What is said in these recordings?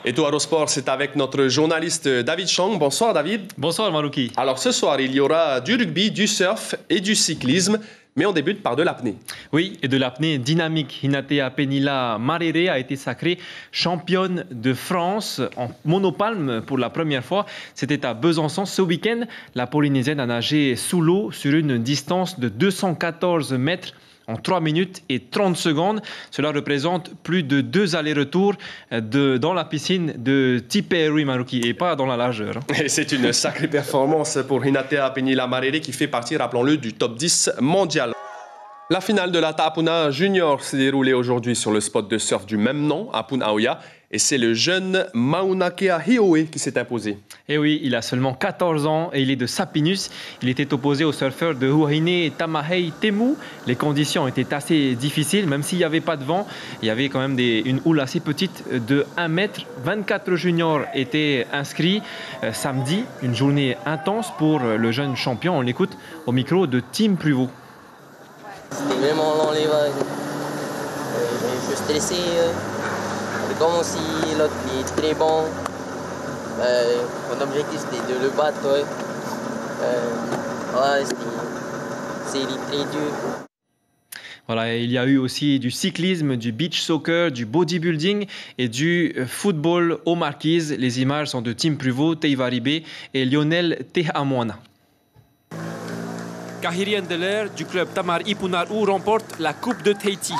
Et tout Sport, c'est avec notre journaliste David Chang. Bonsoir David. Bonsoir Marouki. Alors ce soir, il y aura du rugby, du surf et du cyclisme. Mais on débute par de l'apnée. Oui, et de l'apnée dynamique. Hinatea Penila Marere a été sacrée championne de France en monopalme pour la première fois. C'était à Besançon ce week-end. La Polynésienne a nagé sous l'eau sur une distance de 214 mètres en 3 minutes et 30 secondes. Cela représente plus de 2 allers-retours dans la piscine de Tiperu Maruki et pas dans la largeur. Et c'est une sacrée performance pour Hinatea Penila Marere qui fait partie, rappelons-le, du top 10 mondial. La finale de la Ta'apuna Junior s'est déroulée aujourd'hui sur le spot de surf du même nom, à Punaoya. Et c'est le jeune Maunakea Hioe qui s'est imposé. Et oui, il a seulement 14 ans et il est de Sapinus. Il était opposé au surfeur de Huahine Tamahei Temu. Les conditions étaient assez difficiles, même s'il n'y avait pas de vent. Il y avait quand même une houle assez petite de 1 mètre. 24 juniors étaient inscrits. Samedi, une journée intense pour le jeune champion. On l'écoute au micro de Tim Pruvot. C'était vraiment long les vagues. Je suis stressé. C'est comme aussi l'autre qui est très bon. Mon objectif c'était de le battre. C'est très dur. Voilà, il y a eu aussi du cyclisme, du beach soccer, du bodybuilding et du football aux marquises. Les images sont de Tim Pruvot, Teiva Ribé et Lionel Tehamwana. Kahiri Endeler du club Tamar Ipunaru remporte la Coupe de Tahiti.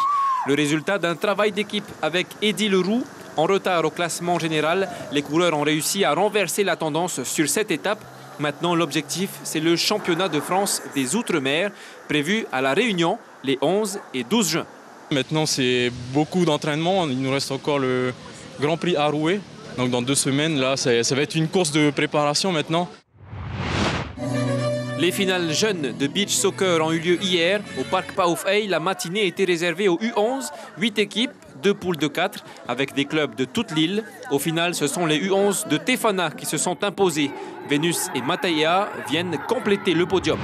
Le résultat d'un travail d'équipe avec Eddie Leroux. En retard au classement général, les coureurs ont réussi à renverser la tendance sur cette étape. Maintenant, l'objectif, c'est le championnat de France des Outre-mer, prévu à La Réunion les 11 et 12 juin. Maintenant, c'est beaucoup d'entraînement. Il nous reste encore le Grand Prix Aroué. Donc dans 2 semaines, là, ça va être une course de préparation maintenant. Les finales jeunes de beach soccer ont eu lieu hier. Au parc Paoufei, la matinée était réservée aux U11. 8 équipes, 2 poules de 4, avec des clubs de toute l'île. Au final, ce sont les U11 de Tefana qui se sont imposés. Vénus et Mataia viennent compléter le podium.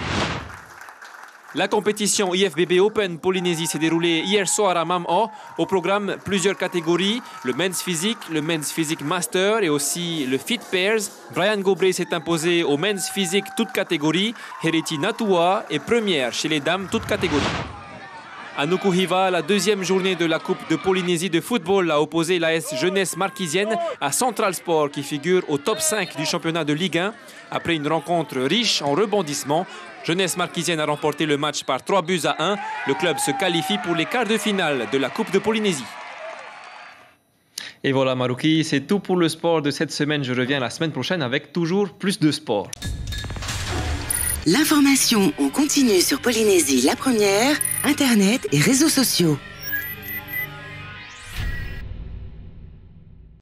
La compétition IFBB Open Polynésie s'est déroulée hier soir à Mam'o. Au programme, plusieurs catégories, le Men's Physique Master et aussi le Fit Pairs. Brian Gobré s'est imposé au Men's Physique toute catégorie. Heriti Natua est première chez les dames toute catégorie. À Nukuhiva, la 2e journée de la Coupe de Polynésie de football a opposé l'AS Jeunesse Marquisienne à Central Sport qui figure au top 5 du championnat de Ligue 1. Après une rencontre riche en rebondissements, Jeunesse Marquisienne a remporté le match par 3-1. Le club se qualifie pour les quarts de finale de la Coupe de Polynésie. Et voilà Marouki, c'est tout pour le sport de cette semaine. Je reviens la semaine prochaine avec toujours plus de sport. L'information en continu sur Polynésie la première, Internet et réseaux sociaux.